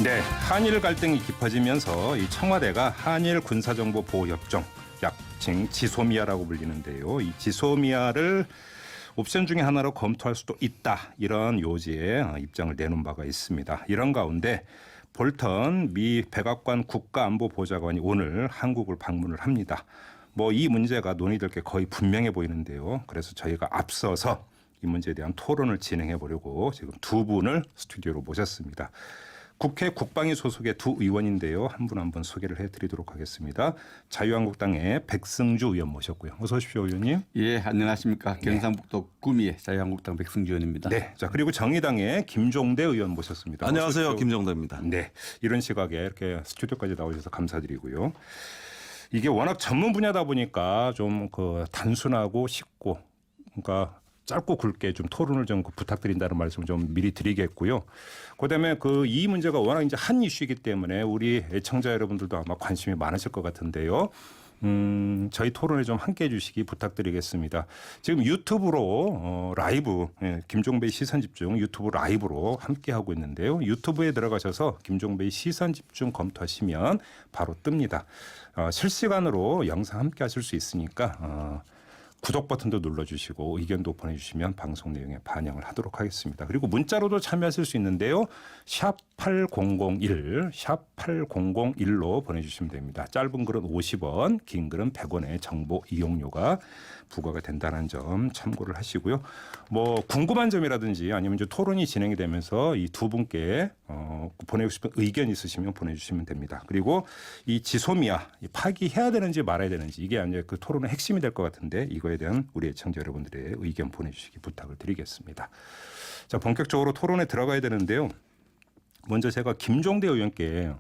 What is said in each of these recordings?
네, 한일 갈등이 깊어지면서 이 청와대가 한일 군사정보보호협정, 약칭 지소미아라고 불리는데요. 이 지소미아를 옵션 중에 하나로 검토할 수도 있다. 이런 요지의 입장을 내놓은 바가 있습니다. 이런 가운데 볼턴 미 백악관 국가안보보좌관이 오늘 한국을 방문을 합니다. 뭐 이 문제가 논의될 게 거의 분명해 보이는데요. 그래서 저희가 앞서서 이 문제에 대한 토론을 진행해 보려고 지금 두 분을 스튜디오로 모셨습니다. 국회 국방위 소속의 두 의원인데요. 한 분 한 분 소개를 해드리도록 하겠습니다. 자유한국당의 백승주 의원 모셨고요. 어서 오십시오, 의원님. 예, 안녕하십니까. 경상북도 구미의 자유한국당 백승주 의원입니다. 네, 자 그리고 정의당의 김종대 의원 모셨습니다. 안녕하세요, 김종대입니다. 네, 이런 시각에 이렇게 스튜디오까지 나오셔서 감사드리고요. 이게 워낙 전문 분야다 보니까 좀 그 단순하고 쉽고, 그러니까 짧고 굵게 좀 토론을 좀 부탁드린다는 말씀을 좀 미리 드리겠고요. 그다음에 이 문제가 워낙 이제 한 이슈이기 때문에 우리 애청자 여러분들도 아마 관심이 많으실 것 같은데요. 저희 토론에 좀 함께해 주시기 부탁드리겠습니다. 지금 유튜브로 라이브 김종배의 시선집중 유튜브 라이브로 함께하고 있는데요. 유튜브에 들어가셔서 김종배의 시선집중 검토하시면 바로 뜹니다. 실시간으로 영상 함께하실 수 있으니까 구독 버튼도 눌러주시고 의견도 보내주시면 방송 내용에 반영을 하도록 하겠습니다. 그리고 문자로도 참여하실 수 있는데요. 샵 8001, 샵 8001로 보내주시면 됩니다. 짧은 글은 50원, 긴 글은 100원의 정보 이용료가 부과가 된다는 점 참고를 하시고요. 뭐 궁금한 점이라든지 아니면 이제 토론이 진행이 되면서 이 두 분께 보내고 싶은 의견 있으시면 보내주시면 됩니다. 그리고 이 지소미아 파기해야 되는지 말아야 되는지 이게 이제 그 토론의 핵심이 될 것 같은데 이거에 대한 우리 애청자 여러분들의 의견 보내주시기 부탁을 드리겠습니다. 자, 본격적으로 토론에 들어가야 되는데요. 먼저 제가 김종대 의원께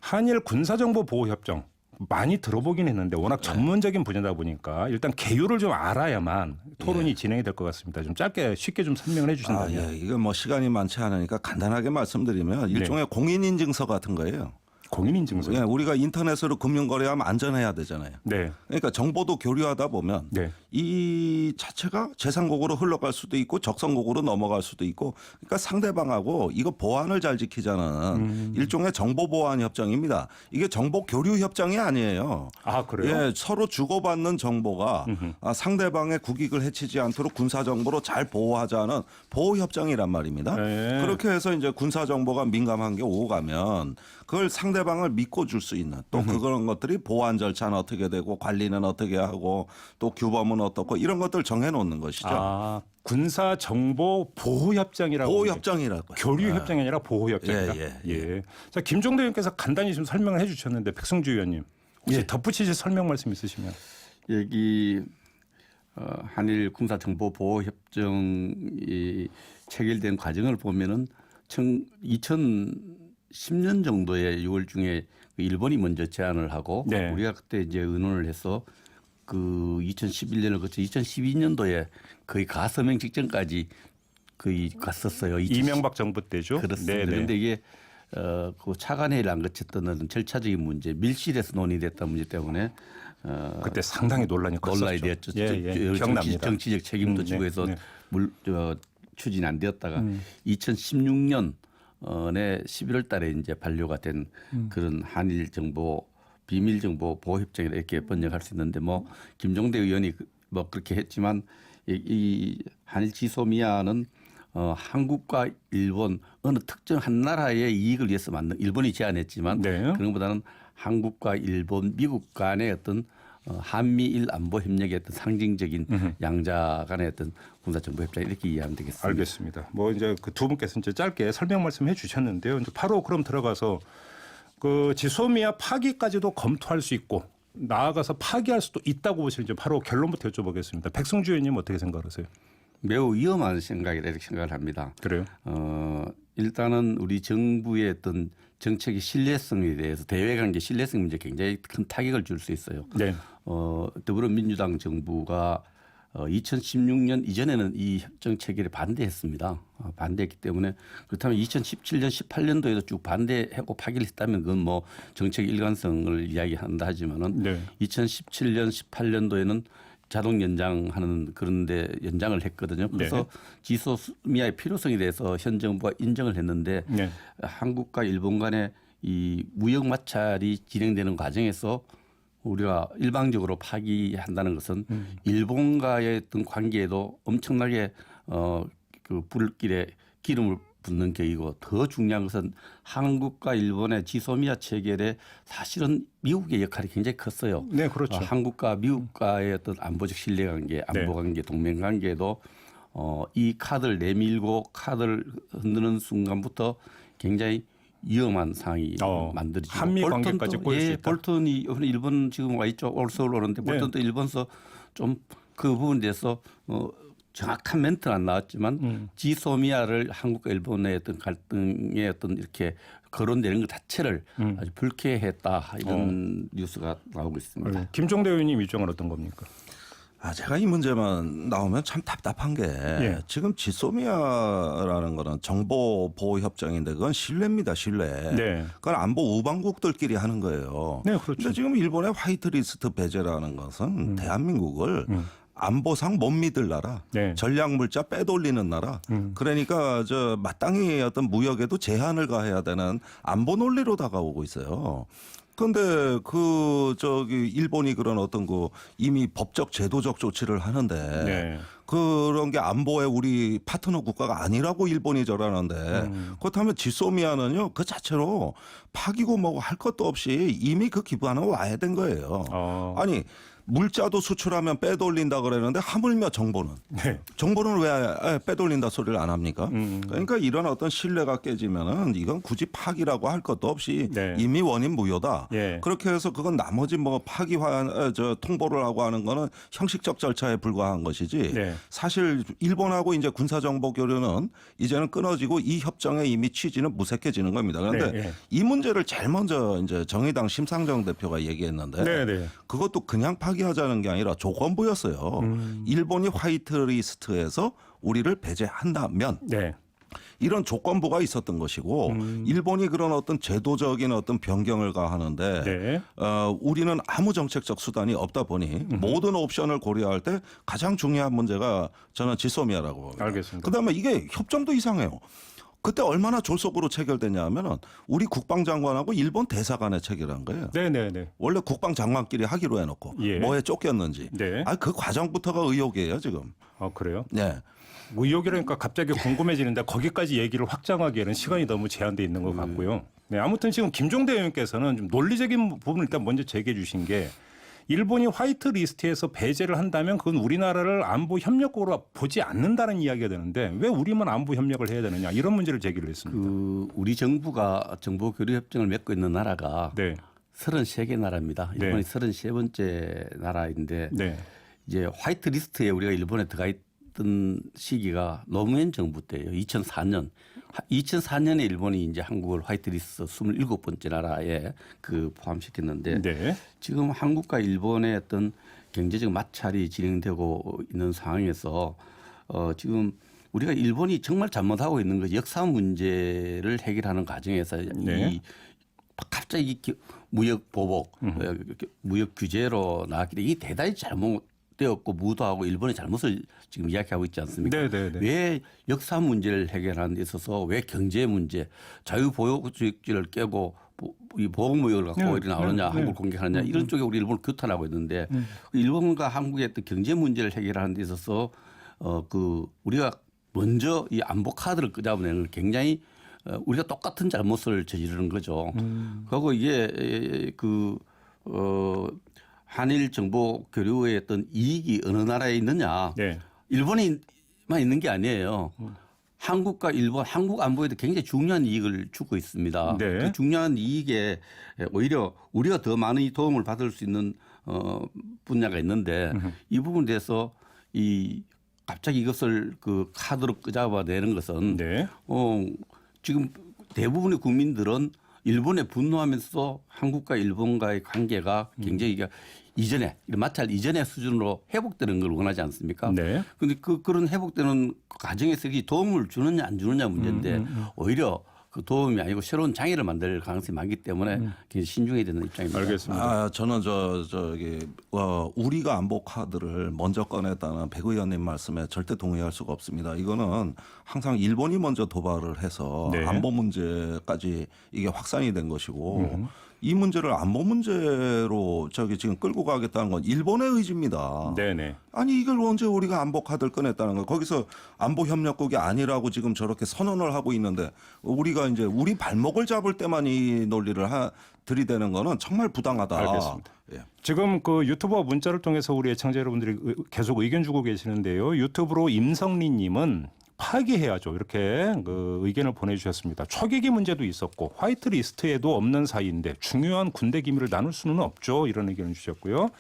한일 군사정보보호협정 많이 들어보긴 했는데 워낙 전문적인 분야다 보니까 일단 개요를 좀 알아야만 토론이 진행이 될 것 같습니다. 좀 짧게 쉽게 좀 설명을 해 주신다면. 이거 뭐 시간이 많지 않으니까 간단하게 말씀드리면 일종의 공인인증서 같은 거예요. 공인인증서. 예, 우리가 인터넷으로 금융거래하면 안전해야 되잖아요. 네. 그러니까 정보도 교류하다 보면 네. 이 자체가 재산국으로 흘러갈 수도 있고 적성국으로 넘어갈 수도 있고 그러니까 상대방하고 이거 보안을 잘 지키자는 일종의 정보보안 협정입니다. 이게 정보 교류 협정이 아니에요. 아, 그래요? 예, 서로 주고받는 정보가 상대방의 국익을 해치지 않도록 군사정보로 잘 보호하자는 보호협정이란 말입니다. 네. 그렇게 해서 이제 군사정보가 민감한 게 오가면 그걸 상대방을 믿고 줄 수 있는 또 그런 것들이 보안 절차는 어떻게 되고 관리는 어떻게 하고 또 규범은 어떻고 이런 것들 정해놓는 것이죠. 아, 군사정보보호협정이라고. 보호협정이라고요. 교류협정이 아니라 보호협정이다. 예. 자, 김종대 의원께서 간단히 좀 설명을 해 주셨는데 백승주 의원님 혹시 예. 덧붙이실 설명 말씀 있으시면. 여기 한일 군사정보보호협정이 체결된 과정을 보면은 2010년 정도에 6월 중에 일본이 먼저 제안을 하고 네. 우리가 그때 이제 의논을 해서 그 2011년을 거쳐 2012년도에 거의 가서명 직전까지 거의 갔었어요. 이명박 정부 때죠. 그렇습니다. 그런데 이게 그 차관회의를 안 거쳤던 어떤 절차적인 문제, 밀실에서 논의됐던 문제 때문에 그때 상당히 논란이 논란이 컸었죠. 되었죠. 기억납니다. 정치적 책임도 지고 해서 추진이 안 되었다가 2016년에 11월 달에 이제 반려가 된 그런 한일 정보 비밀 정보 보호 협정이라 이렇게 번역할 수 있는데 뭐 김종대 의원이 뭐 그렇게 했지만 이 한일 지소미아는 한국과 일본 어느 특정 한 나라의 이익을 위해서 만든 일본이 제안했지만 네. 그런 것보다는 한국과 일본, 미국 간의 어떤 한미일 안보 협력의 어떤 상징적인 양자 간의 어떤 군사정보 협정 이렇게 이해하면 되겠습니다. 알겠습니다. 뭐 이제 그 두 분께서 이제 짧게 설명 말씀해 주셨는데요. 이제 바로 그럼 들어가서 그 지소미아 파기까지도 검토할 수 있고 나아가서 파기할 수도 있다고 보시는지 바로 결론부터 여쭤보겠습니다. 백승주 의원님 어떻게 생각하세요? 매우 위험한 생각이라 이렇게 생각을 합니다. 그래요? 일단은 우리 정부의 어떤 정책의 신뢰성에 대해서 대외관계 신뢰성 문제 굉장히 큰 타격을 줄 수 있어요. 네. 더불어민주당 정부가 2016년 이전에는 이 협정 체결에 반대했습니다. 반대했기 때문에 그렇다면 2017년, 18년도에도 쭉 반대하고 파기를 했다면 그건 뭐 정책 일관성을 이야기한다 하지만은 네. 2017년, 18년도에는 자동 연장하는 그런데 연장을 했거든요. 그래서 네. 지소미아의 필요성에 대해서 현 정부가 인정을 했는데 네. 한국과 일본 간의 이 무역 마찰이 진행되는 과정에서 우리가 일방적으로 파기한다는 것은 일본과의 어떤 관계에도 엄청나게 그 불길에 기름을 붓는 격이고 더 중요한 것은 한국과 일본의 지소미아 체결에 사실은 미국의 역할이 굉장히 컸어요. 네, 그렇죠. 한국과 미국과의 어떤 안보적 신뢰관계, 안보관계, 동맹관계도 이 카드를 내밀고 카드를 흔드는 순간부터 굉장히 위험한 상황이 만들어지고 한미 관계까지 꼬일 수 있다. 볼턴이 일본 지금 와 있죠. 올 서울 오는데 볼턴도 일본서 좀 그 부분에 대해서 정확한 멘트는 안 나왔지만 지소미아를 한국과 일본의 어떤 갈등의 어떤 이렇게 거론되는 것 자체를 아주 불쾌했다 이런 뉴스가 나오고 있습니다. 김종대 의원님 입장은 어떤 겁니까? 제가 이 문제만 나오면 참 답답한 게 지금 지소미아라는 거는 정보 보호 협정인데 그건 신뢰입니다, 신뢰. 네. 그건 안보 우방국들끼리 하는 거예요. 네, 그렇죠. 근데 지금 일본의 화이트리스트 배제라는 것은 대한민국을 안보상 못 믿을 나라, 네. 전략 물자 빼돌리는 나라. 그러니까 저 마땅히 어떤 무역에도 제한을 가해야 되는 안보 논리로 다가오고 있어요. 그런데 일본이 그런 어떤 이미 법적 제도적 조치를 하는데 네. 그런 게 안보에 우리 파트너 국가가 아니라고 일본이 저러는데 그렇다면 지소미아는요 그 자체로 파기고 뭐고 할 것도 없이 이미 그 기반은 와야 된 거예요. 아니 물자도 수출하면 빼돌린다 그러는데 하물며 정보는 정보는 왜 빼돌린다 소리를 안 합니까? 그러니까 이런 어떤 신뢰가 깨지면은 이건 굳이 파기라고 할 것도 없이 이미 원인 무효다. 그렇게 해서 그건 나머지 뭐 파기화 통보를 하고 하는 거는 형식적 절차에 불과한 것이지. 사실 일본하고 이제 군사 정보 교류는 이제는 끊어지고 이 협정의 이미 취지는 무색해지는 겁니다. 그런데 이 문제를 제일 먼저 이제 정의당 심상정 대표가 얘기했는데 그것도 그냥 파기하자는 게 아니라 조건부였어요. 일본이 화이트리스트에서 우리를 배제한다면 이런 조건부가 있었던 것이고 일본이 그런 어떤 제도적인 어떤 변경을 가하는데 우리는 아무 정책적 수단이 없다 보니 모든 옵션을 고려할 때 가장 중요한 문제가 저는 지소미아라고 봅니다. 알겠습니다. 그다음에 이게 협정도 이상해요. 그때 얼마나 졸속으로 체결됐냐 하면은 우리 국방장관하고 일본 대사관에 체결한 거예요. 원래 국방장관끼리 하기로 해놓고 뭐에 쫓겼는지. 그 과정부터가 의혹이에요 지금. 그래요? 네. 의혹이라니까 갑자기 궁금해지는데 거기까지 얘기를 확장하기에는 시간이 너무 제한돼 있는 것 같고요. 아무튼 지금 김종대 의원께서는 좀 논리적인 부분을 일단 먼저 제기해 주신 게 일본이 화이트 리스트에서 배제를 한다면 그건 우리나라를 안보 협력국으로 보지 않는다는 이야기가 되는데 왜 우리만 안보 협력을 해야 되느냐 이런 문제를 제기를 했습니다. 우리 정부가 정보 교류 협정을 맺고 있는 나라가 33개 나라입니다. 일본이 33번째 나라인데 이제 화이트 리스트에 우리가 일본에 들어가 있던 시기가 노무현 정부 때예요. 2004년. 2004년에 일본이 이제 한국을 화이트리스트 27번째 나라에 포함시켰는데 지금 한국과 일본의 어떤 경제적 마찰이 진행되고 있는 상황에서 지금 우리가 일본이 정말 잘못하고 있는 것이 역사 문제를 해결하는 과정에서 이 갑자기 무역 보복, 무역 규제로 나왔기 때문에 이게 대단히 잘못되었고 무도하고 일본의 잘못을 지금 이야기하고 있지 않습니까? 왜 역사 문제를 해결하는 데 있어서 왜 경제 문제, 자유보호주의를 깨고 이 보복무역을 갖고 이리 나오느냐, 한국을 공격하느냐 이런 쪽에 우리 일본을 규탄하고 있는데 일본과 한국의 어떤 경제 문제를 해결하는 데 있어서 우리가 먼저 이 안보 카드를 끄잡아내는 걸 굉장히 우리가 똑같은 잘못을 저지르는 거죠. 그리고 이게 한일 정보 교류의 어떤 이익이 어느 나라에 있느냐. 일본에만 있는 게 아니에요. 한국과 일본, 한국 안보에도 굉장히 중요한 이익을 주고 있습니다. 그 중요한 이익에 오히려 우리가 더 많은 도움을 받을 수 있는 분야가 있는데 이 부분에 대해서 갑자기 이것을 카드로 끄잡아내는 것은 지금 대부분의 국민들은 일본에 분노하면서 한국과 일본과의 관계가 굉장히 이전에 마찰 이전의 수준으로 회복되는 걸 원하지 않습니까? 그런데 그런 회복되는 과정에서 도움을 주느냐 안 주느냐 문제인데 오히려 그 도움이 아니고 새로운 장애를 만들 가능성이 많기 때문에 굉장히 신중해야 되는 입장입니다. 알겠습니다. 저는 우리가 안보 카드를 먼저 꺼냈다는 백 의원님 말씀에 절대 동의할 수가 없습니다. 이거는 항상 일본이 먼저 도발을 해서 네. 안보 문제까지 이게 확산이 된 것이고 이 문제를 안보 문제로 지금 끌고 가겠다는 건 일본의 의지입니다. 네네. 아니 이걸 언제 우리가 안보 카드를 꺼냈다는 거예요. 거기서 안보 협력국이 아니라고 지금 저렇게 선언을 하고 있는데 우리가 이제 우리 발목을 잡을 때만 이 논리를 들이대는 거는 정말 부당하다. 알겠습니다. 예. 지금 그 유튜버 문자를 통해서 우리 애청자 여러분들이 계속 의견 주고 계시는데요. 유튜브로 임성리님은 파기해야죠. 이렇게 그 의견을 보내주셨습니다. 초계기 문제도 있었고 화이트리스트에도 없는 사이인데 중요한 군대 기밀을 나눌 수는 없죠. 이런 의견을 주셨고요.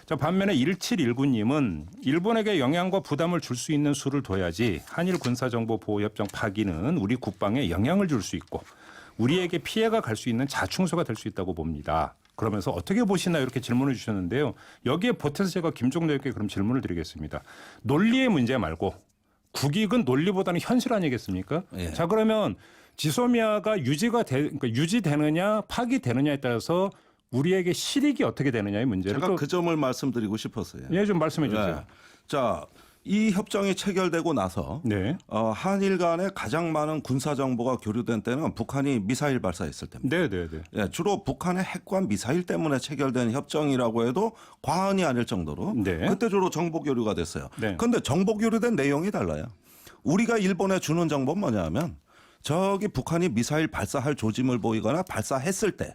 자, 반면에 1719님은 일본에게 영향과 부담을 줄 수 있는 수를 둬야지 한일 군사정보보호협정 파기는 우리 국방에 영향을 줄 수 있고 우리에게 피해가 갈 수 있는 자충수가 될 수 있다고 봅니다. 그러면서 어떻게 보시나 이렇게 질문을 주셨는데요. 여기에 보태서 제가 김종대에게 그럼 질문을 드리겠습니다. 논리의 문제 말고 국익은 논리보다는 현실 아니겠습니까? 예. 자, 그러면 지소미아가 그러니까 유지되느냐 파기되느냐에 따라서 우리에게 실익이 어떻게 되느냐의 문제를 제가 그 점을 말씀드리고 싶었어요. 예, 좀 말씀해 주세요. 네. 자, 이 협정이 체결되고 나서 네. 한일 간에 가장 많은 군사 정보가 교류된 때는 북한이 미사일 발사했을 때입니다. 네, 네, 네. 예, 주로 북한의 핵과 미사일 때문에 체결된 협정이라고 해도 과언이 아닐 정도로 네. 그때 주로 정보 교류가 됐어요. 네. 그런데 정보 교류된 내용이 달라요. 우리가 일본에 주는 정보는 뭐냐면 저기 북한이 미사일 발사할 조짐을 보이거나 발사했을 때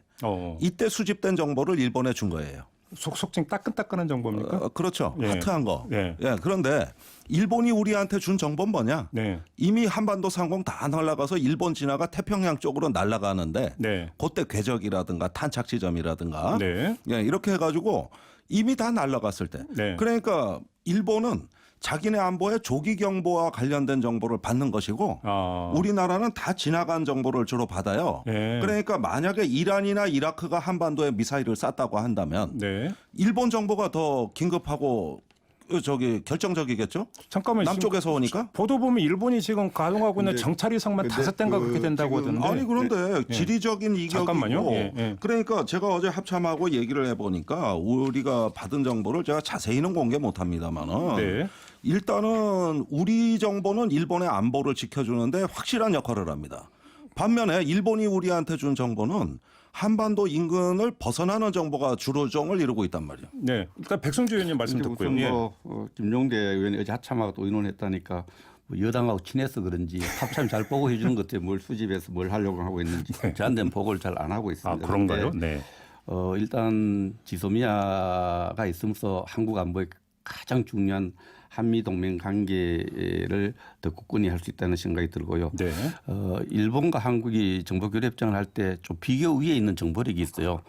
이때 수집된 정보를 일본에 준 거예요. 속속증 따끈따끈한 정보입니까? 그렇죠. 예. 하트한 거. 예. 예. 그런데 일본이 우리한테 준 정보는 뭐냐? 네. 이미 한반도 상공 다 날아가서 일본 진화가 태평양 쪽으로 날아가는데 네. 그때 궤적이라든가 탄착 지점이라든가 네. 예, 이렇게 해가지고 이미 다 날아갔을 때. 네. 그러니까 일본은 자기네 안보에 조기 경보와 관련된 정보를 받는 것이고 우리나라는 다 지나간 정보를 주로 받아요. 네. 그러니까 만약에 이란이나 이라크가 한반도에 미사일을 쐈다고 한다면 네. 일본 정보가 더 긴급하고 결정적이겠죠? 잠깐만 남쪽에서 오니까. 보도 보면 일본이 지금 가동하고 있는 정찰 위성만 5대인가 그렇게 된다고 하던데. 아니 그런데 지리적인 이격이고 잠깐만요. 예. 그러니까 제가 어제 합참하고 얘기를 해보니까 우리가 받은 정보를 제가 자세히는 공개 못합니다만은 네. 일단은 우리 정보는 일본의 안보를 지켜주는데 확실한 역할을 합니다. 반면에 일본이 우리한테 준 정보는 한반도 인근을 벗어나는 정보가 주로 종을 이루고 있단 말이에요. 네. 일단 백승주 의원님 말씀 근데 듣고요. 우선 예. 김종대 의원이 어제 합참하고 또 의논했다니까 뭐 여당하고 친해서 그런지 합참 잘 보고 해주는 것 같아요. 뭘 수집해서 뭘 하려고 하고 있는지 저한테는 보고를 잘 안 하고 있습니다. 그런가요? 그런데, 네. 일단 지소미아가 있으면서 한국 안보에 가장 중요한 한미 동맹 관계를 더 굳건히 할 수 있다는 생각이 들고요. 네. 일본과 한국이 정보 교류 협정을 할 때 좀 비교 위에 있는 정보력이 있어요.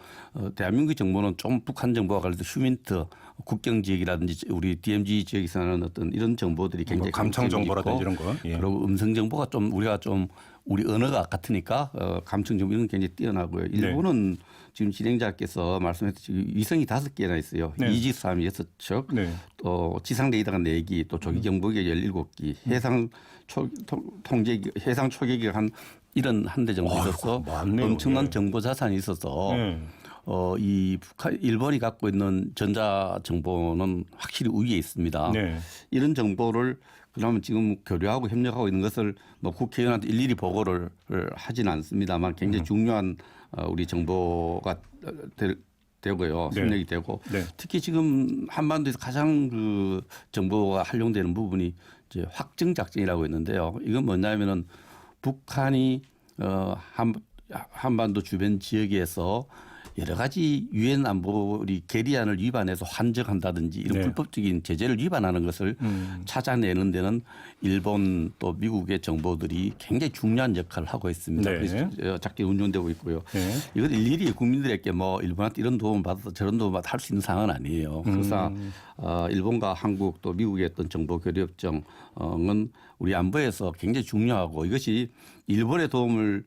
대한민국 정보는 좀 북한 정보와 관련해서 휴민트, 국경 지역이라든지 우리 DMZ 지역에서는 어떤 이런 정보들이 굉장히 감청 정보라든지 이런 거. 예. 그리고 음성 정보가 좀 우리가 좀 우리 언어가 같으니까 감청 정보 이런 게 굉장히 뛰어나고요. 일본은 지금 진행자께서 말씀하셨듯이 위성이 5개나 있어요. 네. 이지스함이 6척, 네. 또 지상 레이더가 4기, 또 조기 경보기가 17기, 해상 해상 초계기가 한 71대 정도 있어서 많네요. 엄청난 예. 정보 자산이 있어서 네. 이 일본이 갖고 있는 전자 정보는 확실히 우위에 있습니다. 네. 이런 정보를 그러면 지금 교류하고 협력하고 있는 것을 뭐 국회의원한테 일일이 보고를 하지는 않습니다만 굉장히 중요한 우리 정보가 되고요. 네. 협력이 되고 네. 특히 지금 한반도에서 가장 그 정보가 활용되는 부분이 이제 확증 작전이라고 있는데요. 이건 뭐냐면은 북한이 한반도 주변 지역에서 여러 가지 유엔 안보리 계리안을 위반해서 환적한다든지 이런 네. 불법적인 제재를 위반하는 것을 찾아내는 데는 일본 또 미국의 정보들이 굉장히 중요한 역할을 하고 있습니다. 네. 그래서 작게 운용되고 있고요. 네. 이건 일일이 국민들에게 뭐 일본한테 이런 도움을 받아서 저런 도움을 받아 할 수 있는 상황은 아니에요. 그래서 일본과 한국 또 미국의 어떤 정보 교류 협정은 우리 안보에서 굉장히 중요하고 이것이 일본의 도움을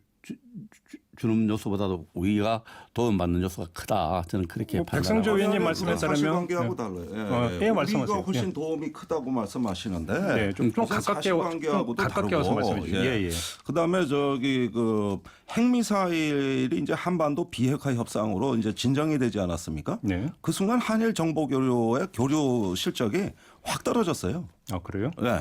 주는 요소보다도 우리가 도움받는 요소가 크다. 저는 그렇게 백성조 판단하고 의원님 말씀에 따르면 사실관계하고 달라요. 예, 말씀하세요. 우리가 훨씬 도움이 크다고 말씀하시는데 네, 좀 가깝게 사실관계하고도 가깝게 와서 다르고. 말씀해 주시죠. 예. 그다음에 저기 그 핵미사일이 이제 한반도 비핵화 협상으로 이제 진정이 되지 않았습니까? 네. 그 순간 한일 정보 교류의 교류 실적이 확 떨어졌어요. 아 그래요? 네.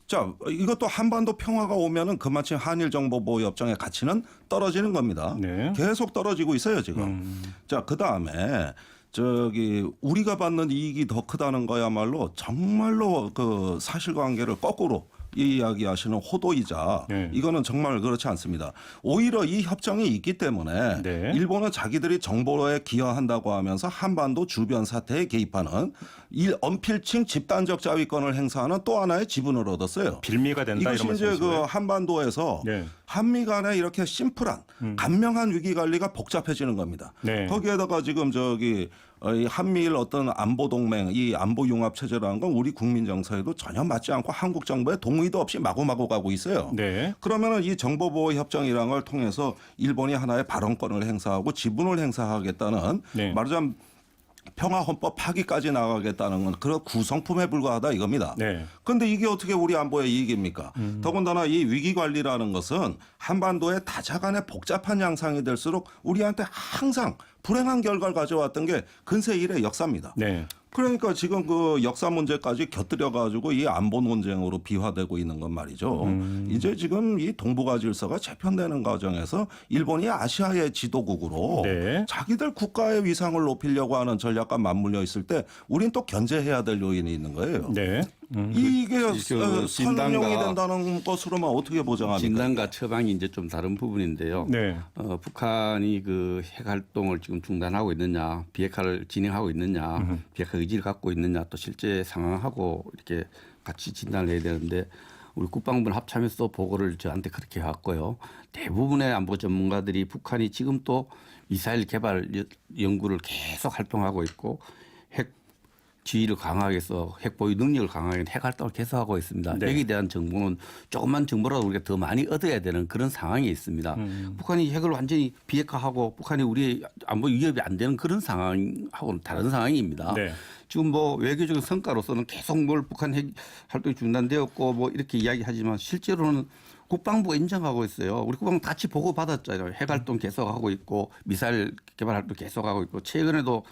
자, 이것도 한반도 평화가 오면은 그마치 한일 정보보호협정의 가치는 떨어지는 겁니다. 네. 계속 떨어지고 있어요 지금. 자, 그 다음에 저기 우리가 받는 이익이 더 크다는 거야말로 정말로 그 사실관계를 거꾸로 이야기하시는 호도이자 네. 이거는 정말 그렇지 않습니다. 오히려 이 협정이 있기 때문에 네. 일본은 자기들이 정보에 기여한다고 하면서 한반도 주변 사태에 개입하는 이 언필칭 집단적 자위권을 행사하는 또 하나의 지분을 얻었어요. 빌미가 된다 이것이 이런 이제 말씀이시죠? 그 한반도에서 네. 한미 간에 이렇게 심플한 간명한 위기 관리가 복잡해지는 겁니다. 네. 거기에다가 지금 저기 이 한미일 어떤 안보 동맹, 이 안보 융합 체제라는 건 우리 국민 정서에도 전혀 맞지 않고 한국 정부의 동의도 없이 마구마구 가고 있어요. 네. 그러면은 이 정보보호 협정이라는 걸 통해서 일본이 하나의 발언권을 행사하고 지분을 행사하겠다는 네. 말하자면 평화헌법 파기까지 나가겠다는 건 그런 구성품에 불과하다 이겁니다. 네. 그런데 이게 어떻게 우리 안보의 이익입니까? 더군다나 이 위기 관리라는 것은 한반도의 다자간에 복잡한 양상이 될수록 우리한테 항상 불행한 결과를 가져왔던 게 근세 이래 역사입니다. 네. 그러니까 지금 그 역사 문제까지 곁들여 가지고 이 안보 논쟁으로 비화되고 있는 건 말이죠. 이제 지금 이 동북아 질서가 재편되는 과정에서 일본이 아시아의 지도국으로 네. 자기들 국가의 위상을 높이려고 하는 전략과 맞물려 있을 때 우린 또 견제해야 될 요인이 있는 거예요. 네. 이게 그 선용이 진단과- 된다는 것으로만 어떻게 보장합니까? 진단과 처방이 이제 좀 다른 부분인데요. 네. 북한이 그 핵 활동을 지금 중단하고 있느냐, 비핵화를 진행하고 있느냐, 비핵화 의지를 갖고 있느냐, 또 실제 상황하고 이렇게 같이 진단을 해야 되는데 우리 국방부는 합참에서 보고를 저한테 그렇게 해왔고요. 대부분의 안보 전문가들이 북한이 지금 또 미사일 개발 연구를 계속 활동하고 있고 핵 지위를 강화하기 위해서 핵 보유 능력을 강화하기 위해서 핵 활동을 계속하고 있습니다. 네. 여기에 대한 정보는 조금만 정보라도 우리가 더 많이 얻어야 되는 그런 상황이 있습니다. 북한이 핵을 완전히 비핵화하고 북한이 우리 안보 위협이 안 되는 그런 상황하고는 다른 상황입니다. 네. 지금 뭐 외교적인 성과로서는 계속 뭘 북한 핵 활동이 중단되었고 뭐 이렇게 이야기하지만 실제로는 국방부가 인정하고 있어요. 우리 국방부 같이 보고 받았잖아요. 핵 활동 계속하고 있고 미사일 개발 활동 계속하고 있고 최근에도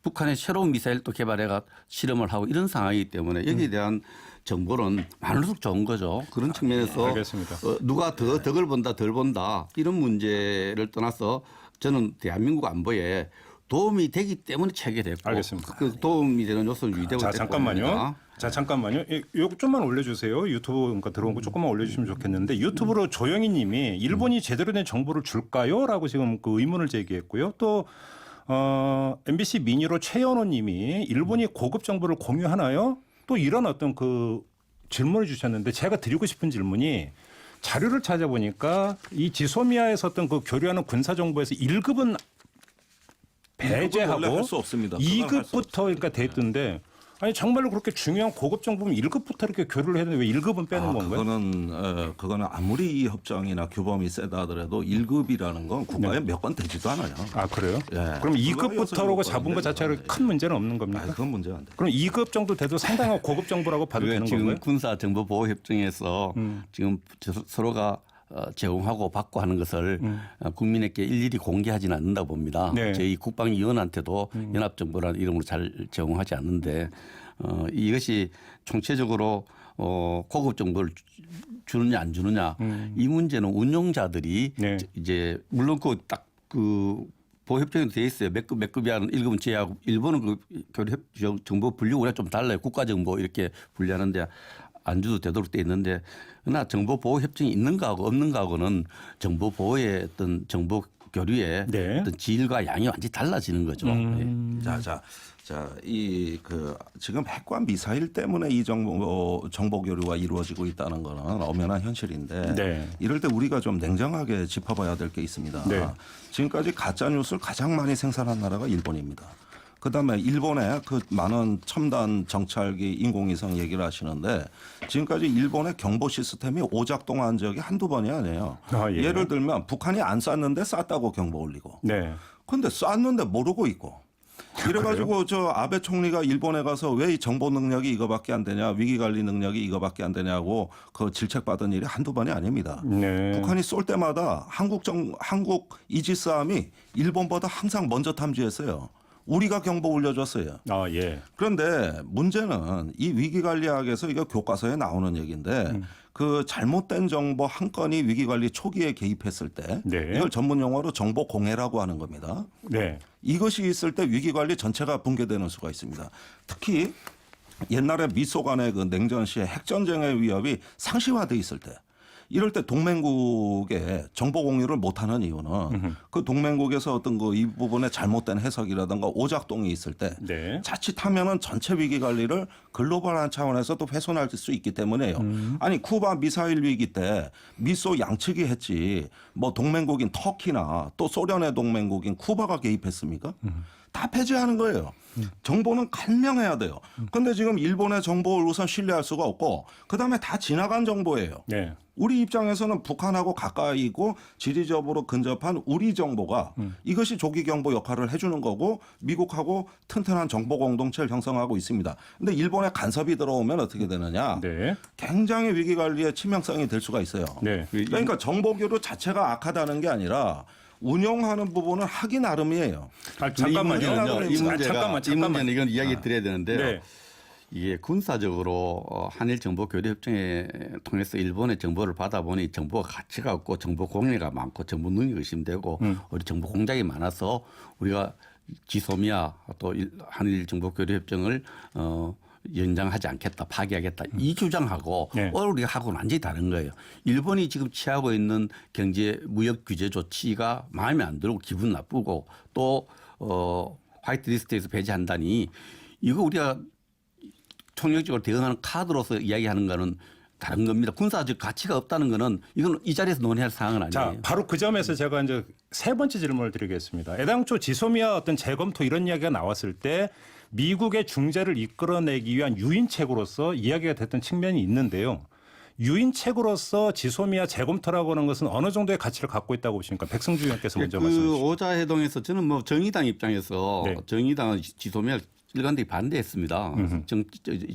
북한의 새로운 미사일 또 개발해가 실험을 하고 이런 상황이기 때문에 여기에 대한 정보는 많을수록 좋은 거죠. 그런 측면에서 알겠습니다. 누가 더 덕을 본다 덜 본다 이런 문제를 떠나서 저는 대한민국 안보에 도움이 되기 때문에 체결됐고 알겠습니다. 그 도움이 되는 요소는 유지되고 자 있다고 잠깐만요. 봅니다. 자 잠깐만요. 요거 좀만 올려주세요. 유튜브 그러니까 들어온 거 조금만 올려주시면 좋겠는데 유튜브로 조영희님이 일본이 제대로 된 정보를 줄까요?라고 지금 그 의문을 제기했고요. 또 MBC 미니로 최연호님이 일본이 고급 정보를 공유하나요? 또 이런 어떤 그 질문을 주셨는데 제가 드리고 싶은 질문이 자료를 찾아보니까 이 지소미아에서 어떤 그 교류하는 군사 정보에서 1급은 원래 배제하고 할수 없습니다. 그건 할수 2급부터 그러니까 됐던데 아니 정말로 그렇게 중요한 고급 정보면 1급부터 이렇게 교류를 해야 되는데 왜 1급은 빼는 건가요? 그거는 아무리 이 협정이나 규범이 세다 하더라도 1급이라는 건 국가에 몇 건 되지도 않아요. 아 그래요? 예. 그럼 그거에 2급부터라고 잡은 것 자체로 큰 문제는 없는 겁니까? 그건 문제가 안 돼. 그럼 2급 정도 돼도 상당한 고급 정보라고 봐도 되는 지금 건가요? 군사 정보 보호 협정에서 지금 서로가 제공하고 받고 하는 것을 국민에게 일일이 공개하지는 않는다 봅니다. 네. 저희 국방위원한테도 연합정보라는 이름으로 잘 제공하지 않는데 이것이 총체적으로 고급 정보를 주느냐 안 주느냐 이 문제는 운용자들이 네. 이제 물론 그 딱 그 보호협정에도 돼 있어요. 몇 급이야는 1급은 제외하고 일본은 그 교류 정보 분류가 좀 달라요. 국가정보 이렇게 분류하는데 안 줘도 되도록 돼 있는데 그러나 정보 보호 협정이 있는가 하고 없는가 하고는 정보 보호의 어떤 정보 교류의 네. 어떤 질과 양이 완전히 달라지는 거죠. 예. 이 그 지금 핵과 미사일 때문에 이 정보 교류가 이루어지고 있다는 거는 엄연한 현실인데 네. 이럴 때 우리가 좀 냉정하게 짚어봐야 될 게 있습니다. 네. 지금까지 가짜 뉴스를 가장 많이 생산한 나라가 일본입니다. 그다음에 일본의 그 많은 첨단 정찰기 인공위성 얘기를 하시는데 지금까지 일본의 경보 시스템이 오작동한 적이 한두 번이 아니에요. 아, 예. 예를 들면 북한이 안 쐈는데 쐈다고 경보 올리고. 네. 근데 쐈는데 모르고 있고. 이래가지고 저 아베 총리가 일본에 가서 왜 이 정보 능력이 이거밖에 안 되냐, 위기 관리 능력이 이거밖에 안 되냐고 그 질책받은 일이 한두 번이 아닙니다. 네. 북한이 쏠 때마다 한국 이지스함이 일본보다 항상 먼저 탐지했어요. 우리가 경보 올려줬어요. 아, 예. 그런데 문제는 이 위기관리학에서 이거 교과서에 나오는 얘기인데 그 잘못된 정보 한 건이 위기관리 초기에 개입했을 때 네. 이걸 전문 용어로 정보 공해라고 하는 겁니다. 네. 이것이 있을 때 위기관리 전체가 붕괴되는 수가 있습니다. 특히 옛날에 미소 간의 그 냉전 시에 핵전쟁의 위협이 상시화돼 있을 때 이럴 때 동맹국에 정보 공유를 못하는 이유는 그 동맹국에서 어떤 그 이 부분에 잘못된 해석이라든가 오작동이 있을 때 네. 자칫하면은 전체 위기 관리를 글로벌한 차원에서도 훼손할 수 있기 때문에요. 아니 쿠바 미사일 위기 때 미소 양측이 했지 뭐 동맹국인 터키나 또 소련의 동맹국인 쿠바가 개입했습니까? 다 폐지하는 거예요. 정보는 간명해야 돼요. 그런데 지금 일본의 정보를 우선 신뢰할 수가 없고 그다음에 다 지나간 정보예요. 네. 우리 입장에서는 북한하고 가까이고 지리적으로 근접한 우리 정보가 이것이 조기 경보 역할을 해주는 거고 미국하고 튼튼한 정보 공동체를 형성하고 있습니다. 그런데 일본에 간섭이 들어오면 어떻게 되느냐? 네. 굉장히 위기 관리에 치명성이 될 수가 있어요. 네. 그러니까 정보 교류 자체가 악하다는 게 아니라 운영하는 부분은 하기 나름이에요. 아, 잠깐만요. 이 문제가 잠깐만. 이 문제는 이건 이야기 드려야 되는데요. 네. 이게 군사적으로 한일 정보 교류 협정에 통해서 일본의 정보를 받아보니 정보가 가치가 없고 정보 공유가 많고 정보 능력이 의심되고 우리 정보 공작이 많아서 우리가 지소미아 또 한일 정보 교류 협정을 연장하지 않겠다, 파기하겠다 이 주장하고 네. 우리가 하고는 완전히 다른 거예요. 일본이 지금 취하고 있는 경제 무역 규제 조치가 마음에 안 들고 기분 나쁘고 또 화이트리스트에서 배제한다니 이거 우리가 총력적으로 대응하는 카드로서 이야기하는 거는 다른 겁니다. 군사적 가치가 없다는 거는 이건 이 자리에서 논의할 사항은 자, 아니에요. 바로 그 점에서 제가 이제 세 번째 질문을 드리겠습니다. 애당초 지소미아 어떤 재검토 이런 이야기가 나왔을 때 미국의 중재를 이끌어내기 위한 유인책으로서 이야기가 됐던 측면이 있는데요. 유인책으로서 지소미아 재검토라고 하는 것은 어느 정도의 가치를 갖고 있다고 보십니까? 백승주 의원께서 먼저 말씀해 그 주시죠. 오자회동에서 저는 뭐 정의당 입장에서 네. 정의당은 지소미아 일관되게 반대했습니다.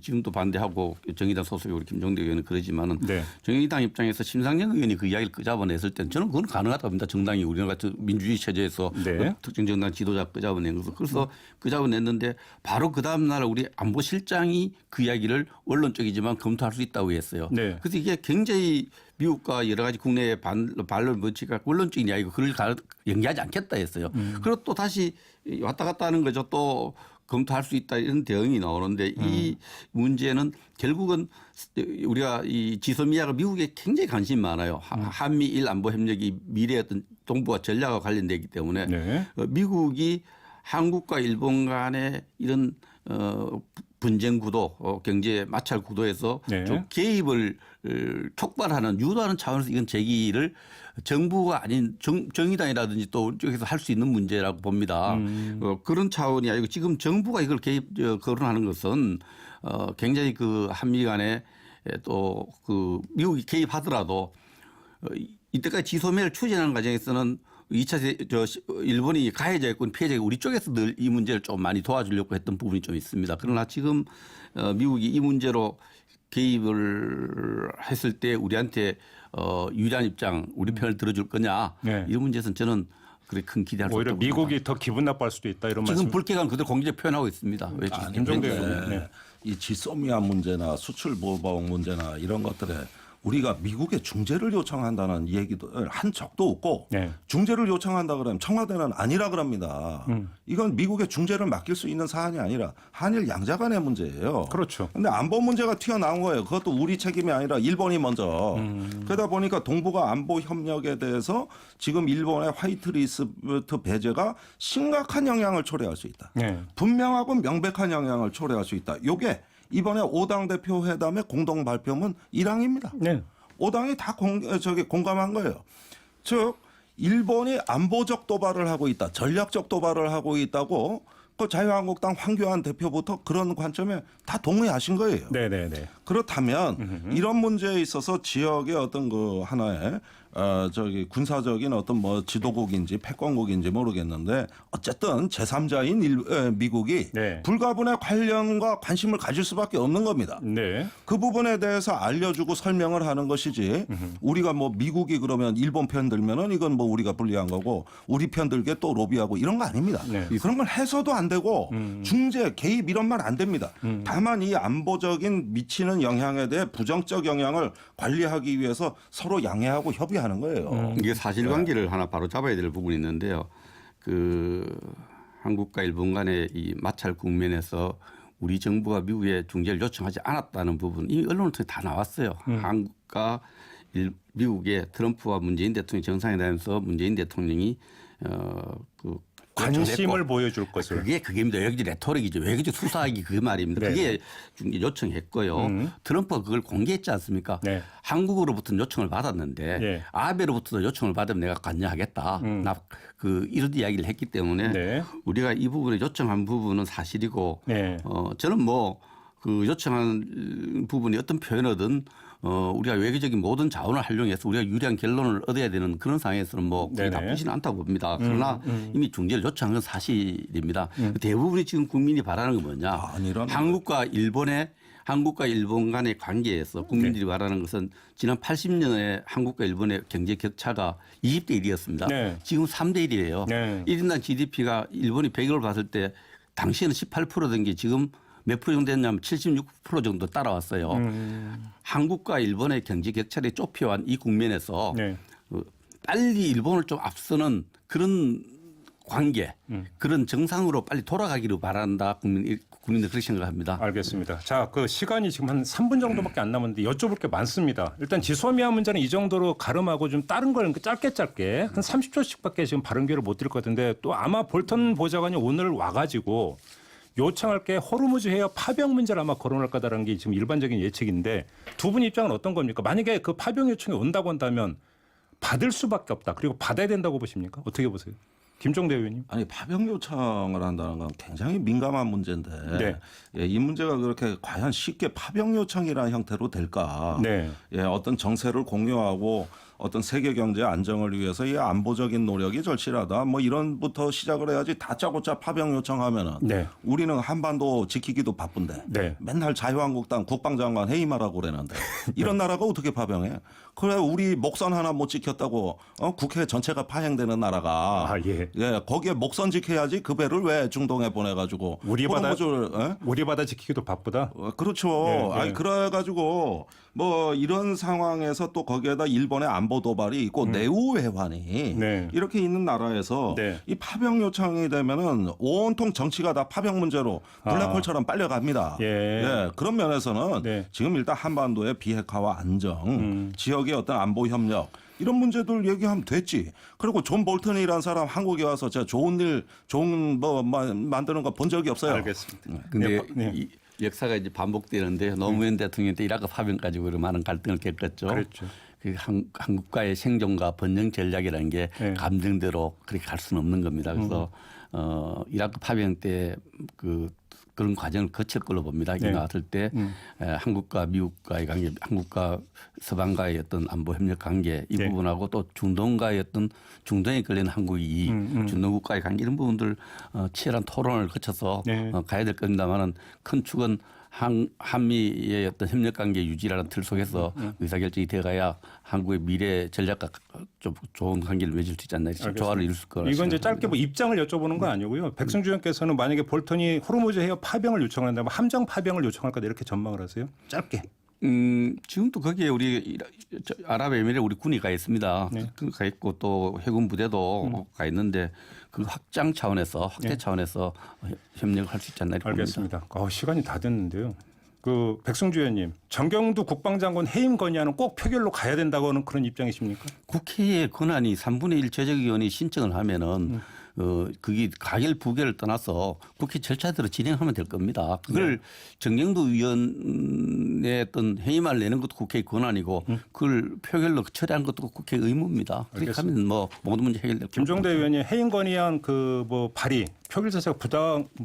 지금도 반대하고 정의당 소속의 우리 김종대 의원은 그러지만은 네. 정의당 입장에서 심상정 의원이 그 이야기를 끄잡아냈을 때는 저는 그건 가능하다고 봅니다. 정당이 우리나라 같은 민주주의 체제에서 네. 특정 정당 지도자 끄잡아낸 것을 그래서 끄잡아냈는데 바로 그 다음 날 우리 안보실장이 그 이야기를 원론적이지만 검토할 수 있다고 했어요. 네. 그래서 이게 굉장히 미국과 여러 가지 국내의 반론 원칙과 원론적인 이야기고 그걸 연기하지 않겠다 했어요. 그리고 또 다시 왔다 갔다 하는 거죠. 또 검토할 수 있다 이런 대응이 나오는데 이 문제는 결국은 우리가 이 지소미아가 미국에 굉장히 관심이 많아요. 한미일 안보 협력이 미래의 어떤 동북아 전략과 관련되기 때문에 네. 미국이 한국과 일본 간의 이런 분쟁 구도, 경제 마찰 구도에서 네. 좀 개입을 촉발하는 유도하는 차원에서 이건 제기를 정부가 아닌 정의당이라든지 또 쪽에서 할 수 있는 문제라고 봅니다. 그런 차원이 아니고 지금 정부가 이걸 거론하는 것은 굉장히 그 한미 간에 또 그 미국이 개입하더라도 이때까지 지소미아를 추진하는 과정에서는 2차 일본이 가해자 있고 피해자가 우리 쪽에서 늘 이 문제를 좀 많이 도와주려고 했던 부분이 좀 있습니다. 그러나 지금 미국이 이 문제로 개입을 했을 때 우리한테 유리한 입장, 우리 편을 들어줄 거냐 네. 이런 문제에서는 저는 그렇게 큰 기대할 수 오히려 없다고 미국이 봅니다. 더 기분 나빠할 수도 있다 이런 지금 말씀. 불쾌감 그대로 공개적 표현하고 있습니다. 왜 김종대 근데 의원님. 네. 이 지소미아 문제나 수출 보복 문제나 이런 것들에 우리가 미국에 중재를 요청한다는 얘기도 한 적도 없고 네. 중재를 요청한다 그러면 청와대는 아니라 그럽니다. 이건 미국의 중재를 맡길 수 있는 사안이 아니라 한일 양자 간의 문제예요. 그렇죠. 근데 안보 문제가 튀어나온 거예요. 그것도 우리 책임이 아니라 일본이 먼저. 그러다 보니까 동북아 안보 협력에 대해서 지금 일본의 화이트리스트 배제가 심각한 영향을 초래할 수 있다. 네. 분명하고 명백한 영향을 초래할 수 있다. 요게 이번에 5당 대표 회담의 공동 발표문 1항입니다. 네. 5당이 다 공감한 거예요. 즉 일본이 안보적 도발을 하고 있다. 전략적 도발을 하고 있다고 그 자유한국당 황교안 대표부터 그런 관점에 다 동의하신 거예요. 네네네. 그렇다면 이런 문제에 있어서 지역의 어떤 그 하나의 군사적인 어떤 뭐 지도국인지 패권국인지 모르겠는데 어쨌든 제3자인 미국이 네. 불가분의 관련과 관심을 가질 수밖에 없는 겁니다. 네. 그 부분에 대해서 알려주고 설명을 하는 것이지 우리가 뭐 미국이 그러면 일본 편 들면은 이건 뭐 우리가 불리한 거고 우리 편 들게 또 로비하고 이런 거 아닙니다. 네. 그런 걸 해서도 안 되고 중재 개입 이런 말 안 됩니다. 다만 이 안보적인 미치는 영향에 대해 부정적 영향을 관리하기 위해서 서로 양해하고 협의하는 거예요. 이게 사실관계를 하나 바로 잡아야 될 부분이 있는데요. 그 한국과 일본 간의 이 마찰 국면에서 우리 정부가 미국에 중재를 요청하지 않았다는 부분 이미 언론을 통해 다 나왔어요. 한국과 미국의 트럼프와 문재인 대통령이 정상회담에서 문재인 대통령이 그 관심을 보여줄 것을. 그게입니다. 외교적 레토릭이죠. 외교적 수사하기 그 말입니다. 네. 그게 중재 요청했고요. 트럼프가 그걸 공개했지 않습니까? 네. 한국으로부터는 요청을 받았는데 네. 아베로부터도 요청을 받으면 내가 관여하겠다. 이런 이야기를 했기 때문에 네. 우리가 이 부분에 요청한 부분은 사실이고 네. 저는 뭐 그 요청한 부분이 어떤 표현이든 우리가 외교적인 모든 자원을 활용해서 우리가 유리한 결론을 얻어야 되는 그런 상황에서는 뭐 그게 네네. 나쁘지는 않다고 봅니다. 그러나 이미 중재를 요청한 건 사실입니다. 대부분이 지금 국민이 바라는 건 뭐냐. 한국과 일본 간의 관계에서 국민들이 바라는 것은 지난 80년에 한국과 일본의 경제 격차가 20대 1이었습니다. 네. 지금 3대 1이에요. 네. 1인당 GDP가 일본이 100을 봤을 때 당시에는 18%된 게 지금 몇 프로 정도 됐냐면 76% 정도 따라왔어요. 한국과 일본의 경제 격차를 좁혀한 이 국면에서 네. 빨리 일본을 좀 앞서는 그런 관계, 그런 정상으로 빨리 돌아가기를 바란다. 국민들 그렇게 생각합니다. 알겠습니다. 자, 그 시간이 지금 한 3분 정도밖에 안 남았는데 여쭤볼 게 많습니다. 일단 지소미아 문제는 이 정도로 가름하고 좀 다른 걸 짧게 한 30초씩밖에 지금 발언 기회를 못 드릴 것 같은데 또 아마 볼턴 보좌관이 오늘 와가지고 요청할 게 호르무즈 해협 파병 문제를 아마 거론할 거다라는 게 지금 일반적인 예측인데 두 분 입장은 어떤 겁니까? 만약에 그 파병 요청이 온다고 한다면 받을 수밖에 없다. 그리고 받아야 된다고 보십니까? 어떻게 보세요? 김종대 의원님. 아니 파병 요청을 한다는 건 굉장히 민감한 문제인데 네. 예, 이 문제가 그렇게 과연 쉽게 파병 요청이라는 형태로 될까? 네. 예, 어떤 정세를 공유하고 어떤 세계 경제 안정을 위해서 이 안보적인 노력이 절실하다. 뭐 이런부터 시작을 해야지 다짜고짜 파병 요청하면은 네. 우리는 한반도 지키기도 바쁜데 네. 맨날 자유한국당 국방장관 해임하라고 그러는데 이런 나라가 어떻게 파병해? 그래 우리 목선 하나 못 지켰다고 국회 전체가 파행되는 나라가 예. 거기에 목선 지켜야지 그 배를 왜 중동에 보내가지고 우리 바다 호르무즈를, 우리 바다 지키기도 바쁘다. 그렇죠. 네, 네. 아니 그래가지고 뭐 이런 상황에서 또 거기에다 일본의 안보 도발이 있고 내후 외환이 네. 이렇게 있는 나라에서 네. 이 파병 요청이 되면은 온통 정치가 다 파병 문제로 블랙홀처럼 빨려갑니다. 예. 그런 면에서는 네. 지금 일단 한반도의 비핵화와 안정, 지역의 어떤 안보 협력 이런 문제들 얘기하면 됐지. 그리고 존 볼턴이라는 사람 한국에 와서 제가 좋은 뭐 만드는 거 본 적이 없어요. 알겠습니다. 근데 네. 이 역사가 이제 반복되는데 노무현 대통령 때 이라크 파병 가지고 많은 갈등을 겪었죠. 그랬죠. 그 한국과의 생존과 번영 전략이라는 게 네. 감정대로 그렇게 갈 수는 없는 겁니다. 그래서 이라크 파병 때 그런 과정을 거칠 걸로 봅니다. 이게 네. 나왔을 때 한국과 미국과의 관계, 한국과 서방과의 어떤 안보 협력 관계 이 네. 부분하고 또 중동과의 어떤 중동에 걸리는 한국이 중동국과의 관계 이런 부분들 치열한 토론을 거쳐서 네. 가야 될 겁니다만은 큰 축은 한미의 어떤 협력 관계 유지라는 틀 속에서 의사결정이 되어가야 한국의 미래 전략과 좀 좋은 관계를 맺을 수 있지 않나 이렇게 조화를 이룰 거라. 이건 이제 짧게 뭐 입장을 여쭤보는 건 아니고요. 백승주 의원께서는 만약에 볼턴이 호르무즈 해협 파병을 요청한다면 함정 파병을 요청할 거다 이렇게 전망을 하세요. 짧게. 지금도 거기에 우리 아랍에미레 우리 군이 가 있습니다. 네. 가 있고 또 해군 부대도 가 있는데 그 확장 차원에서 확대 차원에서 협력을 할 수 있지 않나 이렇게 봅니다. 알겠습니다. 시간이 다 됐는데요. 그 백승주 의원님, 정경두 국방장관 해임 건의안은 꼭 표결로 가야 된다고는 그런 입장이십니까? 국회의 권한이 3분의 1 제적위원이 신청을 하면은 그게 가결 부결을 떠나서 국회 절차대로 진행하면 될 겁니다. 그걸 정경도 위원의 어떤 회의만 내는 것도 국회의 권한이고 그걸 표결로 처리하는 것도 국회의 의무입니다. 그렇게 하면 뭐 모든 문제 해결될 김종대 의원이 해임 건의안 그 뭐 발의 표결 자체가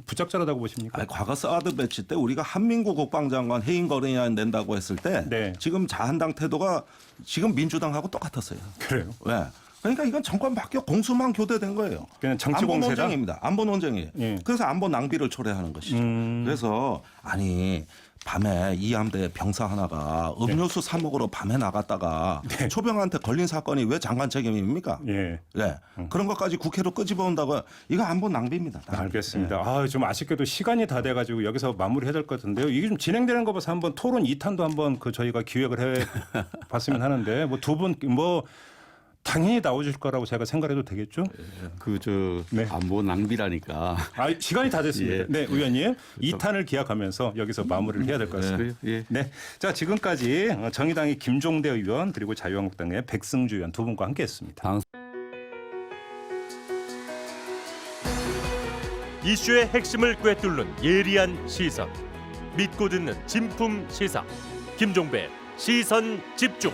부적절하다고 보십니까? 아니, 과거 사드 배치 때 우리가 한민구 국방장관 해임 건의안 낸다고 했을 때 네. 지금 자한당 태도가 지금 민주당하고 똑같았어요. 그래요. 왜? 그러니까 이건 정권 바뀌어 공수만 교대된 거예요. 그냥 정치 안보 공세다? 논쟁입니다. 안보 논쟁이에요. 예. 그래서 안보 낭비를 초래하는 것이죠. 그래서 아니 밤에 이함대 병사 하나가 음료수 사 먹으러 밤에 나갔다가 초병한테 걸린 사건이 왜 장관 책임입니까? 예. 네. 그런 것까지 국회로 끄집어 온다고 이거 안보 낭비입니다. 알겠습니다. 아, 좀 아쉽게도 시간이 다 돼가지고 여기서 마무리해야 될 것 같은데요. 이게 좀 진행되는 거 봐서 한번 토론 2탄도 한번 그 저희가 기획을 해봤으면 하는데 뭐 두 분 뭐 당연히 나오실 거라고 제가 생각해도 되겠죠? 네. 안보 낭비라니까. 아, 시간이 다 됐습니다. 예. 네, 의원님 2탄을 기약하면서 여기서 마무리를 해야 될 것 같습니다. 예. 네, 자 지금까지 정의당의 김종대 의원 그리고 자유한국당의 백승주 의원 두 분과 함께했습니다. 이슈의 핵심을 꿰뚫는 예리한 시선, 믿고 듣는 진품 시사, 김종배 시선 집중.